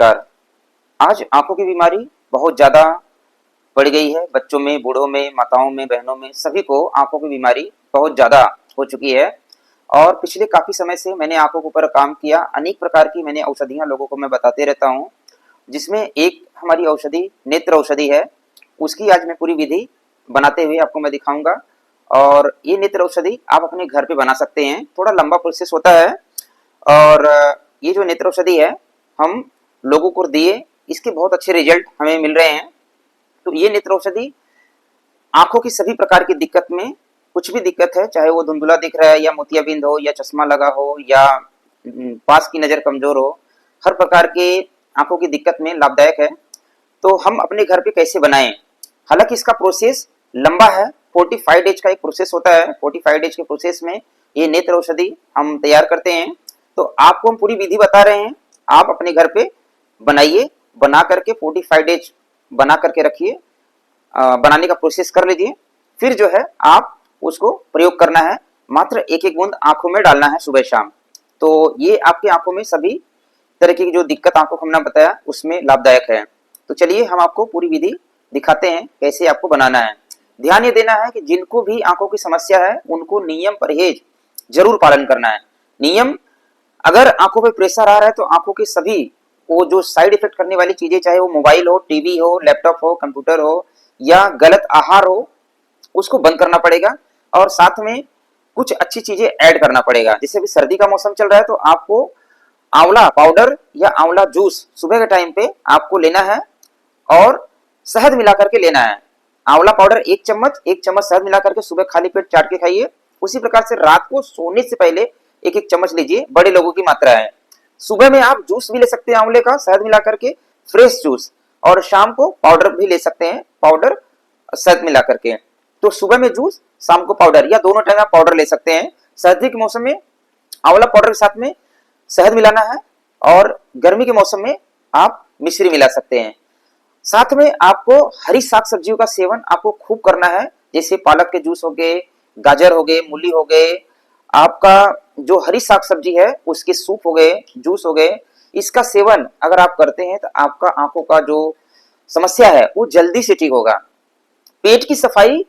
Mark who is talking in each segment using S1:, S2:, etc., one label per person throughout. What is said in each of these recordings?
S1: नमस्कार। आज आँखों की बीमारी बहुत ज़्यादा बढ़ गई है। बच्चों में, बूढ़ों में, माताओं में, बहनों में सभी को आँखों की बीमारी बहुत ज़्यादा हो चुकी है। और पिछले काफ़ी समय से मैंने आँखों के ऊपर काम किया। अनेक प्रकार की मैंने औषधियाँ लोगों को मैं बताते रहता हूँ, जिसमें एक हमारी औषधि नेत्र औषधि है। उसकी आज मैं पूरी विधि बनाते हुए आपको मैं दिखाऊँगा। और ये नेत्र औषधि आप अपने घर पे बना सकते हैं। थोड़ा लंबा प्रोसेस होता है। और ये जो नेत्र औषधि है, हम लोगों को दिए, इसके बहुत अच्छे रिजल्ट हमें मिल रहे हैं। तो ये नेत्र औषधि आंखों की सभी प्रकार की दिक्कत में, कुछ भी दिक्कत है, चाहे वो धुंधला दिख रहा है या मोतियाबिंद हो या चश्मा लगा हो या पास की नज़र कमजोर हो, हर प्रकार के आंखों की दिक्कत में लाभदायक है। तो हम अपने घर पे कैसे बनाएं? हालांकि इसका प्रोसेस लंबा है। 45 डेज का एक प्रोसेस होता है। 45 डेज के प्रोसेस में ये नेत्र औषधि हम तैयार करते हैं। तो आपको हम पूरी विधि बता रहे हैं। आप अपने घर पे बनाइए, बना करके 45 डेज बना करके रखिए, बनाने का प्रोसेस कर लीजिए। फिर जो है आप उसको प्रयोग करना है। मात्र एक एक बूंद आंखों में डालना है सुबह शाम। तो ये आपकी आंखों में सभी तरह की जो दिक्कत आंखों को हमने बताया उसमें लाभदायक है। तो चलिए हम आपको पूरी विधि दिखाते हैं कैसे आपको बनाना है। ध्यान ये देना है कि जिनको भी आंखों की समस्या है उनको नियम परहेज जरूर पालन करना है। नियम, अगर आंखों पे प्रेशर आ रहा है तो आंखों के सभी वो जो साइड इफेक्ट करने वाली चीजें, चाहे वो मोबाइल हो, टीवी हो, लैपटॉप हो, कंप्यूटर हो या गलत आहार हो, उसको बंद करना पड़ेगा। और साथ में कुछ अच्छी चीजें ऐड करना पड़ेगा। जैसे अभी सर्दी का मौसम चल रहा है तो आपको आंवला पाउडर या आंवला जूस सुबह के टाइम पे आपको लेना है और शहद मिला करके लेना है। आंवला पाउडर एक चम्मच शहद मिला करके सुबह खाली पेट चाट के खाइए। उसी प्रकार से रात को सोने से पहले एक एक चम्मच लीजिए। बड़े लोगों की मात्रा है। सुबह में आप जूस भी ले सकते हैं आंवले का, शहद मिला करके, फ्रेश जूस। और शाम को पाउडर भी ले सकते हैं, पाउडर शहद मिला करके। तो सुबह में जूस, शाम को पाउडर, या दोनों टाइम आप पाउडर ले सकते हैं। सर्दी के मौसम में आंवला पाउडर के साथ में शहद मिलाना है और गर्मी के मौसम में आप मिश्री मिला सकते हैं। साथ में आपको हरी साग सब्जियों का सेवन आपको खूब करना है। जैसे पालक के जूस हो गए, गाजर हो गए, मूली हो गए, आपका जो हरी साग सब्जी है उसके सूप हो गए, जूस हो गए। इसका सेवन अगर आप करते हैं तो आपका आंखों का जो समस्या है वो जल्दी से ठीक होगा। पेट की सफाई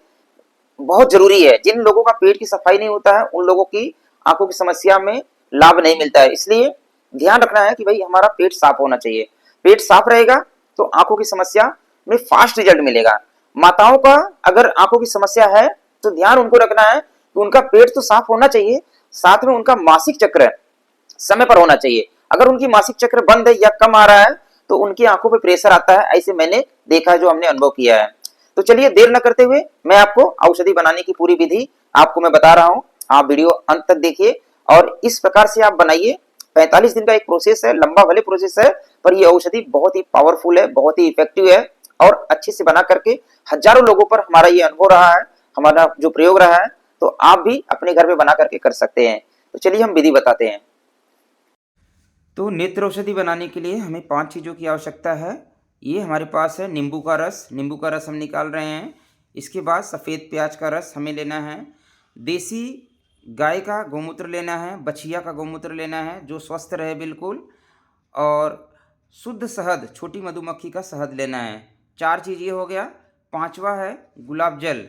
S1: बहुत जरूरी है। जिन लोगों का पेट की सफाई नहीं होता है उन लोगों की आंखों की समस्या में लाभ नहीं मिलता है। इसलिए ध्यान रखना है कि भाई हमारा पेट साफ होना चाहिए। पेट साफ रहेगा तो आंखों की समस्या में फास्ट रिजल्ट मिलेगा। माताओं का अगर आंखों की समस्या है तो ध्यान उनको रखना है कि उनका पेट तो साफ होना चाहिए, साथ में उनका मासिक चक्र समय पर होना चाहिए। अगर उनकी मासिक चक्र बंद है या कम आ रहा है तो उनकी आंखों पे प्रेशर आता है। ऐसे मैंने देखा है, जो हमने अनुभव किया है। तो चलिए देर न करते हुए मैं आपको औषधि बनाने की पूरी विधि आपको मैं बता रहा हूँ। आप वीडियो अंत तक देखिए और इस प्रकार से आप बनाइए। 45 दिन का एक प्रोसेस है, लंबा भले प्रोसेस है, पर यह औषधि बहुत ही पावरफुल है, बहुत ही इफेक्टिव है। और अच्छे से बना करके हजारों लोगों पर हमारा ये अनुभव रहा है, हमारा जो प्रयोग रहा है। तो आप भी अपने घर में बना करके कर सकते हैं। तो चलिए हम विधि बताते हैं। तो नेत्र औषधि बनाने के लिए हमें 5 चीज़ों की आवश्यकता है। ये हमारे पास है नींबू का रस। नींबू का रस हम निकाल रहे हैं। इसके बाद सफ़ेद प्याज का रस हमें लेना है। देसी गाय का गौमूत्र लेना है, बछिया का गौमूत्र लेना है जो स्वस्थ रहे बिल्कुल। और शुद्ध शहद, छोटी मधुमक्खी का शहद लेना है। 4 चीज़ ये हो गया। 5वां है गुलाब जल।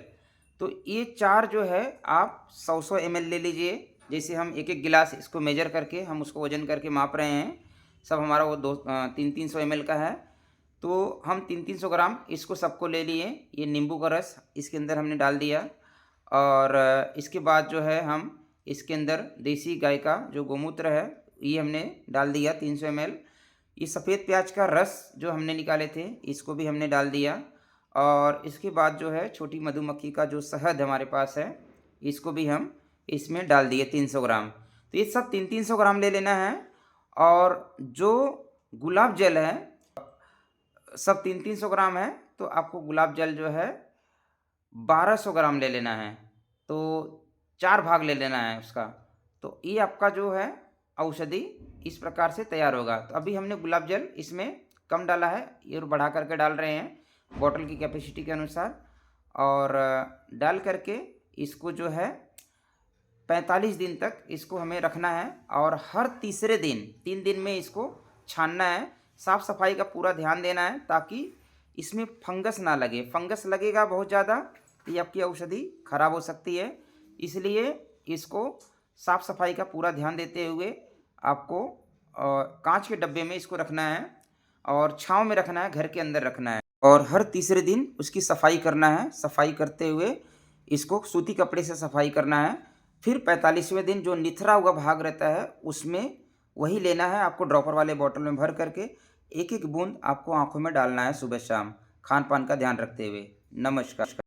S1: तो ये 4 जो है आप 100-100 ml ले लीजिए। जैसे हम एक एक गिलास इसको मेजर करके हम उसको वजन करके माप रहे हैं। सब हमारा वो 300-300 ml का है। तो हम 300-300 ग्राम इसको सबको ले लिए। ये नींबू का रस इसके अंदर हमने डाल दिया। और इसके बाद जो है हम इसके अंदर देसी गाय का जो गौमूत्र है ये हमने डाल दिया 300 ml। ये सफ़ेद प्याज का रस जो हमने निकाले थे इसको भी हमने डाल दिया। और इसके बाद जो है छोटी मधुमक्खी का जो शहद हमारे पास है इसको भी हम इसमें डाल दिए 300 ग्राम। तो ये सब 300-300 ग्राम ले लेना है। और जो गुलाब जल है सब 300-300 ग्राम है, तो आपको गुलाब जल जो है 1200 ग्राम ले लेना है। तो 4 भाग ले लेना है उसका। तो ये आपका जो है औषधि इस प्रकार से तैयार होगा। तो अभी हमने गुलाब जल इसमें कम डाला है, ये बढ़ा करके डाल रहे हैं बॉटल की कैपेसिटी के अनुसार। और डाल करके इसको जो है 45 दिन तक इसको हमें रखना है। और हर तीसरे दिन, 3 दिन में इसको छानना है। साफ़ सफाई का पूरा ध्यान देना है ताकि इसमें फंगस ना लगे। फंगस लगेगा बहुत ज़्यादा तो ये आपकी औषधि खराब हो सकती है। इसलिए इसको साफ़ सफाई का पूरा ध्यान देते हुए आपको कांच के डब्बे में इसको रखना है और छाँव में रखना है, घर के अंदर रखना है और हर तीसरे दिन उसकी सफाई करना है। सफाई करते हुए इसको सूती कपड़े से सफाई करना है। फिर 45वें दिन जो निथरा हुआ भाग रहता है उसमें वही लेना है आपको, ड्रॉपर वाले बॉटल में भर करके एक एक बूंद आपको आंखों में डालना है सुबह शाम, खान पान का ध्यान रखते हुए। नमस्कार।